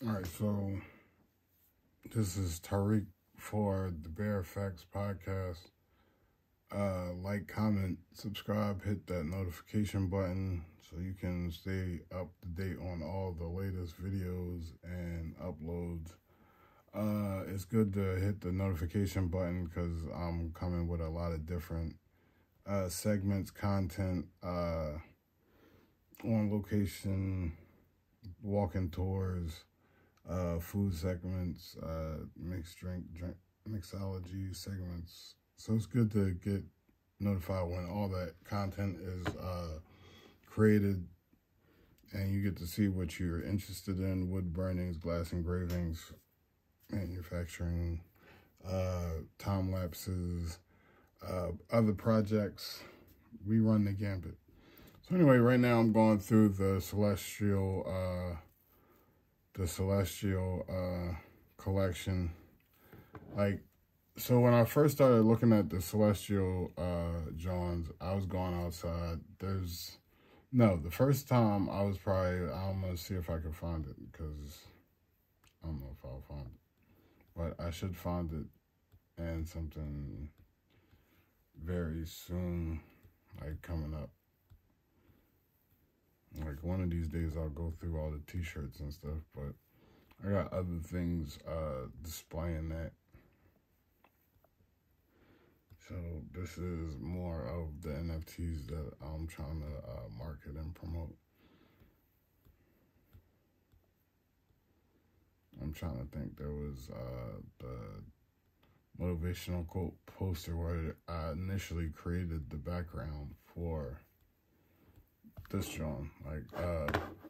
All right, so this is Tariq for the Bear Facts podcast. Like, comment, subscribe, hit that notification button so you can stay up to date on all the latest videos and uploads. It's good to hit the notification button because I'm coming with a lot of different segments, content, on location, walking tours, food segments, mixology segments. So it's good to get notified when all that content is created and you get to see what you're interested in: wood burnings, glass engravings, manufacturing, time lapses, other projects. We run the gambit. So anyway, right now I'm going through the Celestial collection. So when I first started looking at the Celestial Johns, I was going outside. The first time I was I'm going to see if I can find it, because I don't know if I'll find it. But I should find it, and something very soon, like coming up. Like one of these days I'll go through all the t-shirts and stuff, but I got other things displaying that. So this is more of the NFTs that I'm trying to market and promote. I'm trying to think. There was the motivational quote poster where I initially created the background for this John,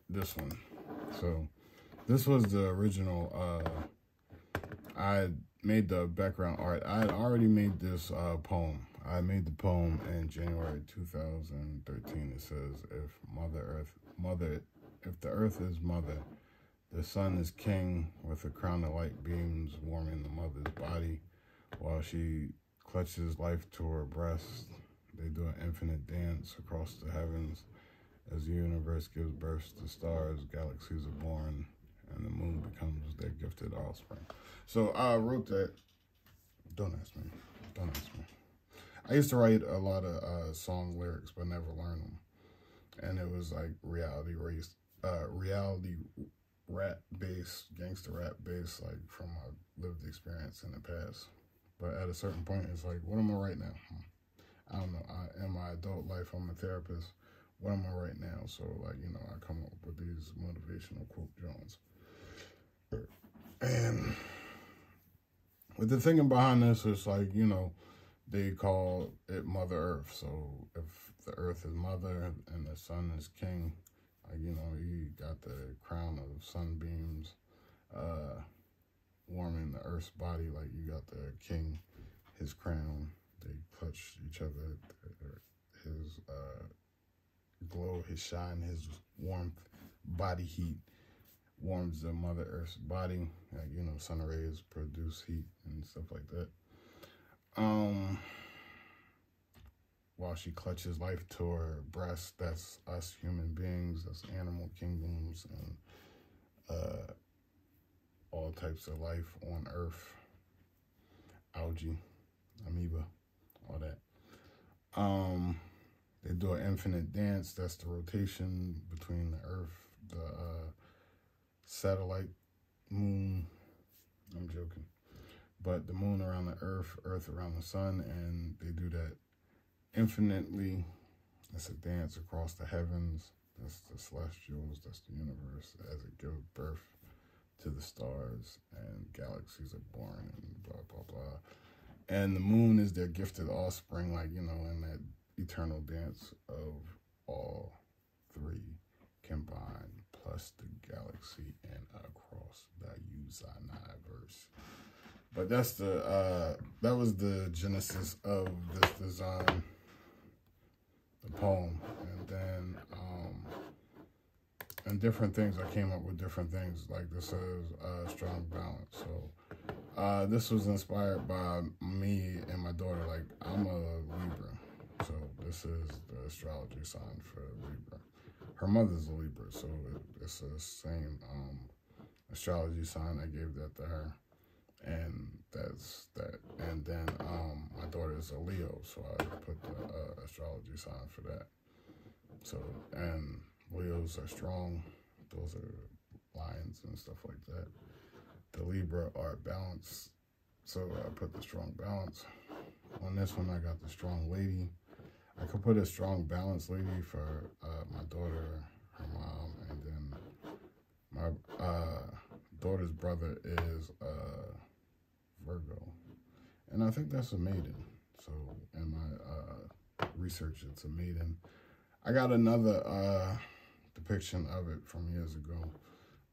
this one. So this was the original. I made the background art. I had already made this poem. I made the poem in January 2013. It says, if the earth is mother, the sun is king, with a crown of light beams warming the mother's body, while she clutches life to her breast. They do an infinite dance across the heavens. As the universe gives birth to stars, galaxies are born, and the moon becomes their gifted offspring. So I wrote that. Don't ask me. I used to write a lot of song lyrics, but never learned them. And it was like reality rap based, gangster rap based, like from my lived experience in the past. But at a certain point, it's like, what am I writing now? I don't know. In my adult life, I'm a therapist. What am I right now? So, I come up with these motivational quote Jones. And with the thinking behind this, it's they call it Mother Earth. So if the earth is mother and the sun is king, you got the crown of sunbeams warming the earth's body. Like you got the king, his crown. They clutch each other. His glow, his shine, his warmth, body heat warms the Mother Earth's body. Sun rays produce heat and stuff like that. While she clutches life to her breast, that's us human beings, that's animal kingdoms, and all types of life on Earth, algae, amoeba, all that. They do an infinite dance. That's the rotation between the Earth, the satellite, moon. I'm joking. But the moon around the Earth, Earth around the sun, and they do that infinitely. It's a dance across the heavens. That's the celestials. That's the universe as it gives birth to the stars, and galaxies are born, and blah, blah, blah. And the moon is their gifted offspring, in that eternal dance of all three combined, plus the galaxy and across the universe. But that's that was the genesis of this design, the poem. And then and different things, I came up with different things. Like this says strong balance. So this was inspired by me and my daughter. Like, I'm a Libra, so this is the astrology sign for Libra. Her mother's a Libra, so it's the same astrology sign. I gave that to her, and that's that. And then my daughter is a Leo, so I put the astrology sign for that. So, and Leos are strong. Those are lions and stuff like that. The Libra are balanced, so I put the strong balance. On this one, I got the strong lady. I could put a strong balanced lady for my daughter, her mom, and then my daughter's brother is Virgo. And I think that's a maiden. So in my research, it's a maiden. I got another depiction of it from years ago.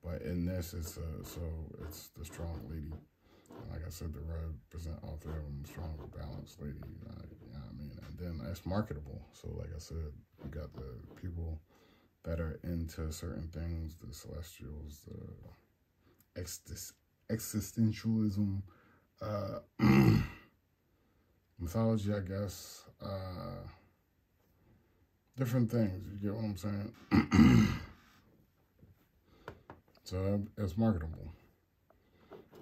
But in this, it's the strong lady. And like I said, to represent all three of them, strong, balanced lady. You know what I mean? And then it's marketable. So like I said, you got the people that are into certain things, the celestials, the existentialism, mythology, I guess, different things. You get what I'm saying? So it's marketable.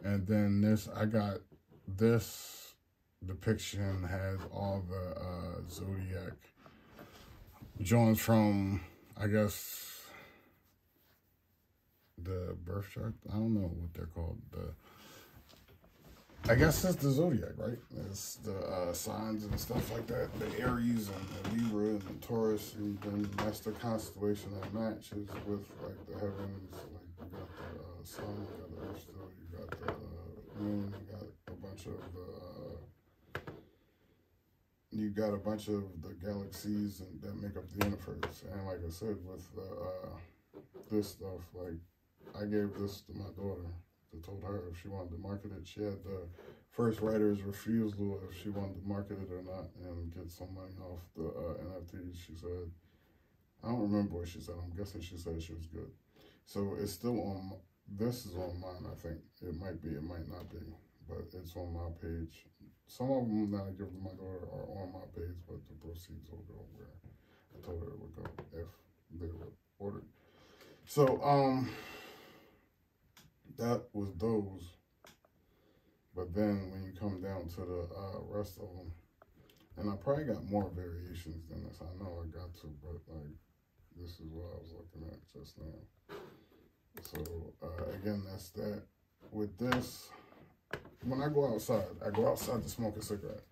And then I got this depiction has all the zodiac joints from, I guess, the birth chart. I don't know what they're called. I guess it's the zodiac, right? It's the signs and stuff like that. The Aries and the Libra and the Taurus, and then that's the constellation that matches with like the heavens. Like you got the sun, you got the earth still, you got the moon, you got a bunch of the galaxies that make up the universe. And like I said, with this stuff, like I gave this to my daughter. I told her if she wanted to market it. She had the first writer's refusal if she wanted to market it or not and get some money off the NFTs. She said, I don't remember what she said. I'm guessing she said she was good. So it's still on, this is on mine, I think. It might be, it might not be, but it's on my page. Some of them that I give to my daughter are on my page, but the proceeds will go where I told her it would go if they were ordered. So, that was those, but then when you come down to the rest of them, and I probably got more variations than this. I know I got to, but like this is what I was looking at just now. So again, that's that. With this, when I go outside to smoke a cigarette,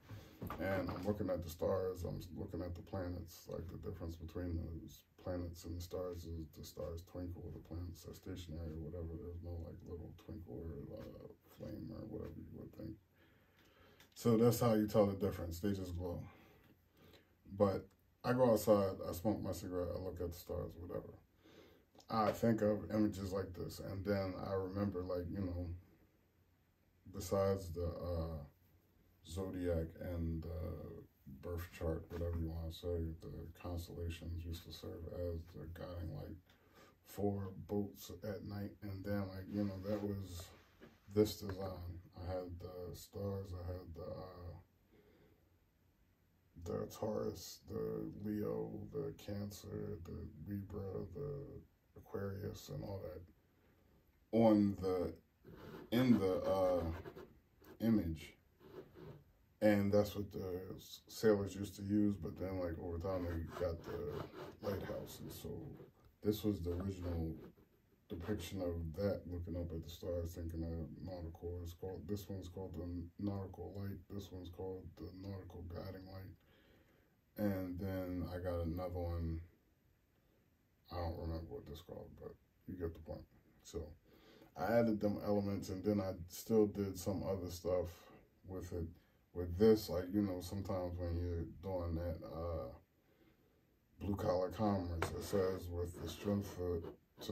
and I'm looking at the stars. I'm looking at the planets. Like the difference between those planets and the stars is the stars twinkle, the planets are stationary or whatever. There's no like little twinkle or flame or whatever you would think. So that's how you tell the difference. They just glow. But I go outside, I smoke my cigarette, I look at the stars, whatever. I think of images like this, and then I remember, like, you know, besides the zodiac and birth chart, whatever you want to say, the constellations used to serve as the guiding light for boats at night. And then, like, you know, that was this design. I had the stars, I had the Taurus, the Leo, the Cancer, the Libra, the Aquarius, and all that on in the image. And that's what the sailors used to use, but then like over time they got the lighthouses. So this was the original depiction of that, looking up at the stars, thinking of nautical. It's called, this one's called the nautical light, this one's called the nautical guiding light. And then I got another one, I don't remember what this called, but you get the point. So I added them elements, and then I still did some other stuff with it. With this, like, you know, sometimes when you're doing that blue-collar commerce, it says, with the strength to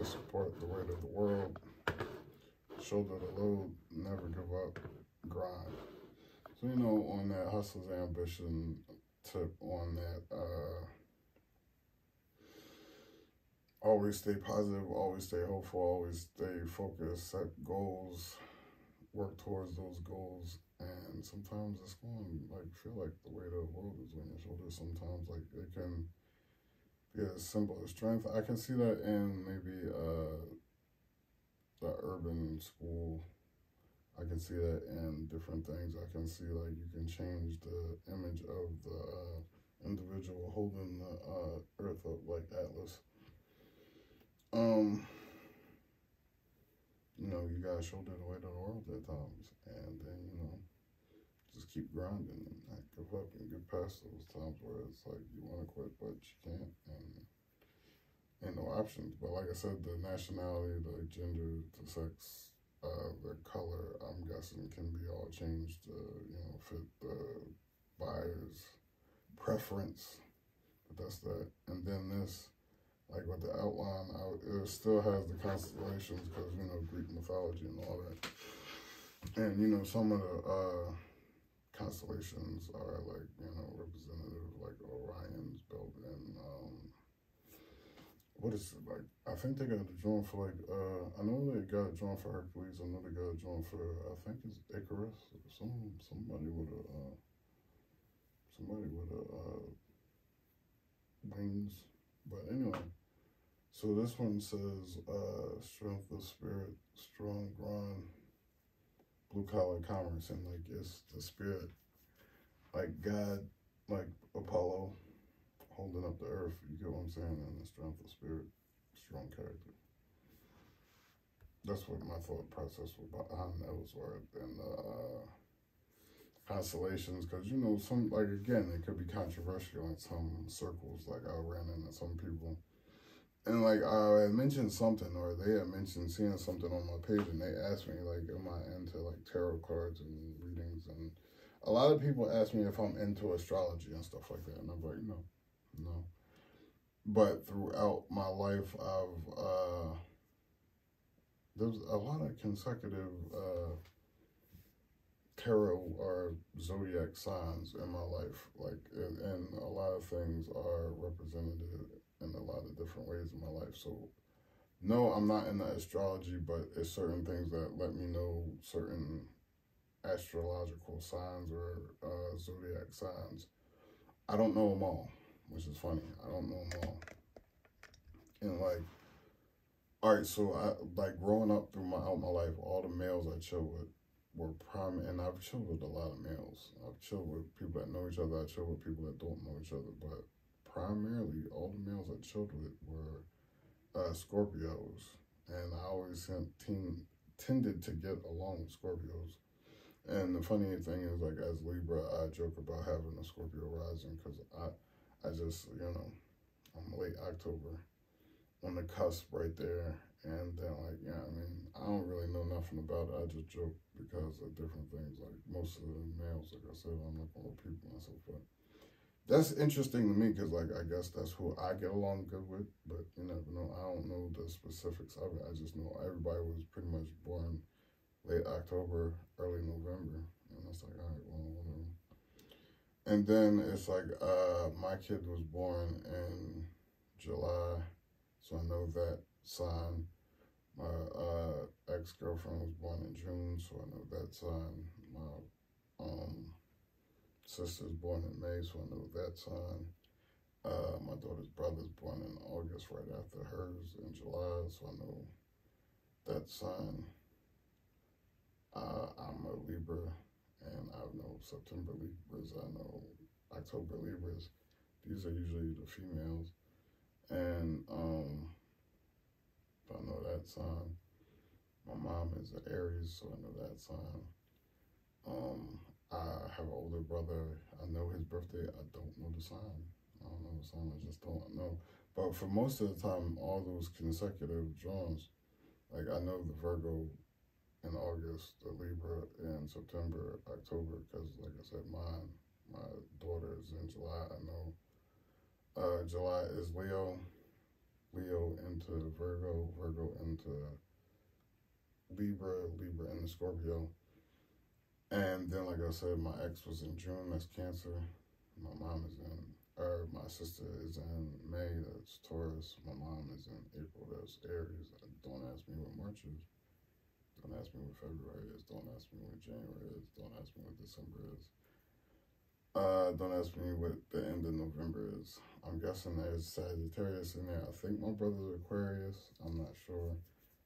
support the weight of the world, shoulder the load, never give up, grind. So, you know, on that hustler's ambition tip, on that, always stay positive, always stay hopeful, always stay focused, set goals, work towards those goals. And sometimes it's going to like feel like the weight of the world is on your shoulders. Sometimes like it can be a symbol of strength. I can see that in maybe the urban school. I can see that in different things. I can see like you can change the image of the individual holding the earth up like Atlas. You know, you gotta shoulder the weight of the world at times, and then you know, just keep grinding and not give up and get past those times where it's like you want to quit but you can't, and ain't no options. But like I said, the nationality, the gender, the sex, the color, I'm guessing can be all changed to, you know, fit the buyer's preference. But that's that. And then this, like with the outline, it still has the constellations because, you know, Greek mythology and all that. And, you know, some of the constellations are like, you know, representative, like Orion's belt and, what is it, like, I think they got a drawing for, like, I know they got a drawing for Hercules, I know they got a drawing for, I think it's Icarus, somebody with wings, but anyway, so this one says, strength of spirit, strong grind, blue-collar commerce, and, like, it's the spirit, like God, like Apollo, holding up the earth, you get what I'm saying, and the strength of spirit, strong character. That's what my thought process was behind those were, and constellations, because, you know, some, like, again, it could be controversial in some circles, like I ran into some people, and, like, I had mentioned something, or they had mentioned seeing something on my page, and they asked me, like, am I into, like, tarot cards and readings, and a lot of people ask me if I'm into astrology and stuff like that, and I'm like, no. But throughout my life, there's a lot of consecutive tarot or zodiac signs in my life, like, and a lot of things are represented in a lot of different ways in my life. So, no, I'm not into astrology, but it's certain things that let me know certain astrological signs or zodiac signs. I don't know them all, which is funny. I don't know them all. And, like, all right, so I, like, growing up throughout my life, all the males I chilled with were and I've chilled with a lot of males. I've chilled with people that know each other. I chilled with people that don't know each other. But primarily, all the males I chilled with were Scorpios. And I always tended to get along with Scorpios. And the funny thing is, like, as Libra, I joke about having a Scorpio rising because I just, you know, I'm late October on the cusp right there. And then, like, yeah, I mean, I don't really know nothing about it. I just joke because of different things. Like, most of the males, like I said, I'm not going to repeat myself. But that's interesting to me because, like, I guess that's who I get along good with. But you never know. I don't know the specifics of it. I just know everybody was pretty much born late October, early November. And it's like, all right, well, whatever. And then it's like, my kid was born in July, so I know that sign. My ex-girlfriend was born in June, so I know that sign. My sister's born in May, so I know that sign. My daughter's brother's born in August, right after hers in July, so I know that sign. I'm a Libra, and I know September Libras, I know October Libras. These are usually the females. And I know that sign. My mom is an Aries, so I know that sign. I have an older brother. I know his birthday. I don't know the sign. I don't know the sign. I just don't know. But for most of the time, all those consecutive drawings, like I know the Virgo in August, the Libra in September, October, because like I said, my daughter is in July. I know July is Leo into Virgo, Virgo into Libra into Scorpio. And then, like I said, my ex was in June, that's Cancer. My sister is in May, that's Taurus. My mom is in April, that's Aries. Don't ask me what March is. Don't ask me what February is. Don't ask me what January is. Don't ask me what December is. Don't ask me what the end of November is. I'm guessing there's Sagittarius in there. I think my brother's Aquarius. I'm not sure.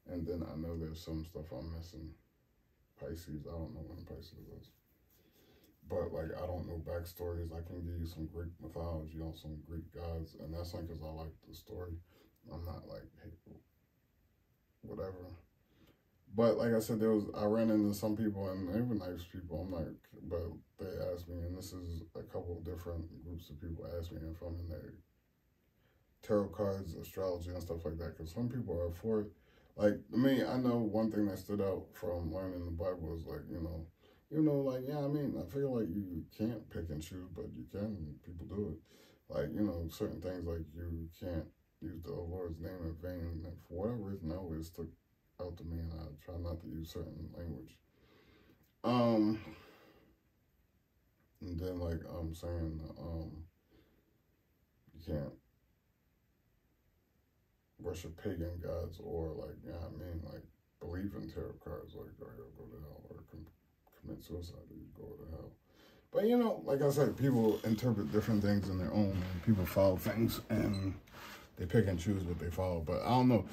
And then I know there's some stuff I'm missing. Pisces, I don't know when Pisces is. But, like, I don't know backstories. I can give you some Greek mythology on some Greek gods, and that's not because I like the story. I'm not, like, hey, whatever. But, like I said, I ran into some people, and they were nice people. I'm like, but they asked me, and this is a couple of different groups of people asked me if I'm in their tarot cards, astrology, and stuff like that, because some people are for it. Like, me, I know one thing that stood out from learning the Bible is, like, like, yeah, I mean, I feel like you can't pick and choose, but you can. People do it. Like, certain things, like, you can't use the Lord's name in vain. And for whatever reason, that always stuck out to me, and I try not to use certain language. And then, like, I'm saying, you can't worship pagan gods or, like, like, believe in tarot cards, like, oh, you'll go to hell, or commit suicide, or you go to hell. But, like I said, people interpret different things in their own, and people follow things, and they pick and choose what they follow. But I don't know,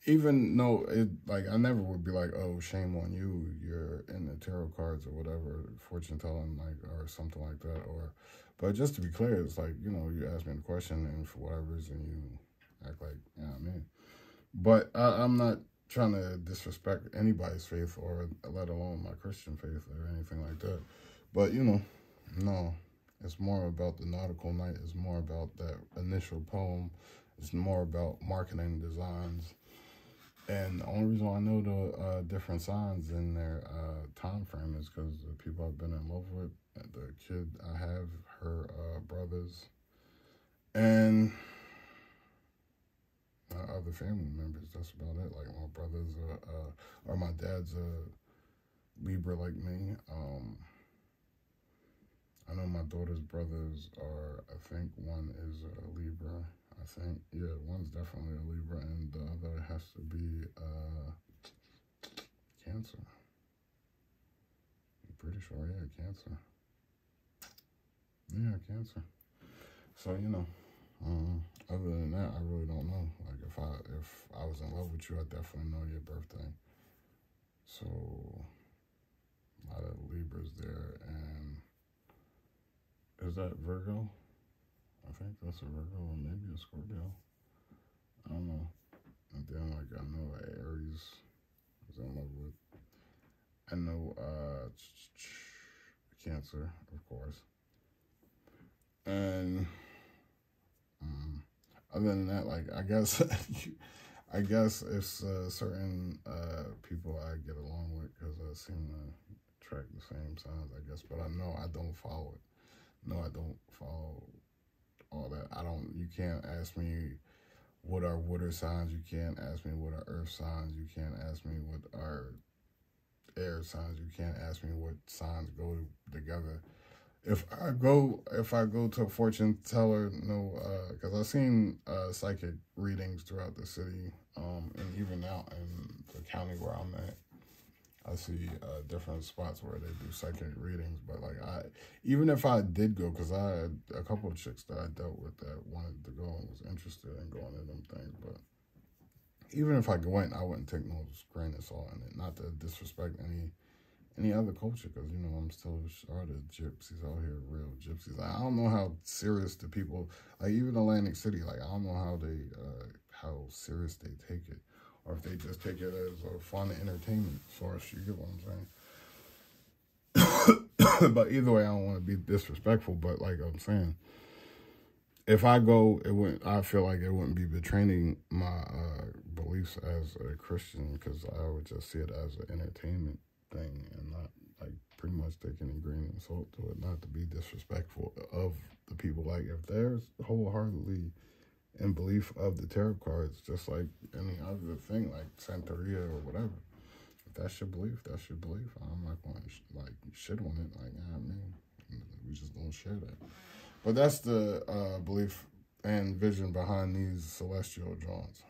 even though I never would be like, oh, shame on you, you're in the tarot cards or whatever, fortune telling, like, or something like that. But just to be clear, it's like, you ask me the question, and for whatever reason, you act like, But I'm not trying to disrespect anybody's faith, or let alone my Christian faith or anything like that. But, no, it's more about the nautical night. It's more about that initial poem. It's more about marketing designs. And the only reason I know the different signs in their time frame is because the people I've been in love with, the kid I have, her brothers, and other family members. That's about it. Like, my brothers or my dad's a Libra like me. I know my daughter's brothers are, I think one is a Libra. I think, yeah, one's definitely a Libra, and the other has to be Cancer. I'm pretty sure, yeah, Cancer. Yeah, Cancer. So, other than that, I really don't know. Like, if I was in love with you, I definitely know your birthday. So, a lot of Libras there, and is that Virgo? I think that's a Virgo, or maybe a Scorpio. I don't know. And then, like, I know Aries I was in love with. I know Cancer, of course. And other than that, like, I guess it's certain people I get along with because I seem to track the same signs, I guess. But I know I don't follow it. No, I don't follow all that. You can't ask me what are water signs. You can't ask me what are earth signs. You can't ask me what are air signs. You can't ask me what signs go together. If I go to a fortune teller, because I've seen psychic readings throughout the city, and even out in the county where I'm at, I see different spots where they do psychic readings. But, like, even if I did go, because I had a couple of chicks that I dealt with that wanted to go and was interested in going to them things, but even if I went, I wouldn't take no grain of salt in it. Not to disrespect any other culture, because, I'm still the gypsies out here, real gypsies. Like, I don't know how serious the people, like, even Atlantic City, like, I don't know how serious they take it, or if they just take it as a fun entertainment source. You get what I'm saying? But either way, I don't want to be disrespectful, but, like I'm saying, if I go, I feel like it wouldn't be betraying my beliefs as a Christian, because I would just see it as an entertainment thing and not, like, pretty much taking a grain of salt to it, not to be disrespectful of the people. Like, if there's wholeheartedly in belief of the tarot cards, just like any other thing, like Santeria or whatever, if that's your belief, that's your belief. I'm not going to, like, shit on it. Like, we just don't share that. But that's the belief and vision behind these celestial drawings.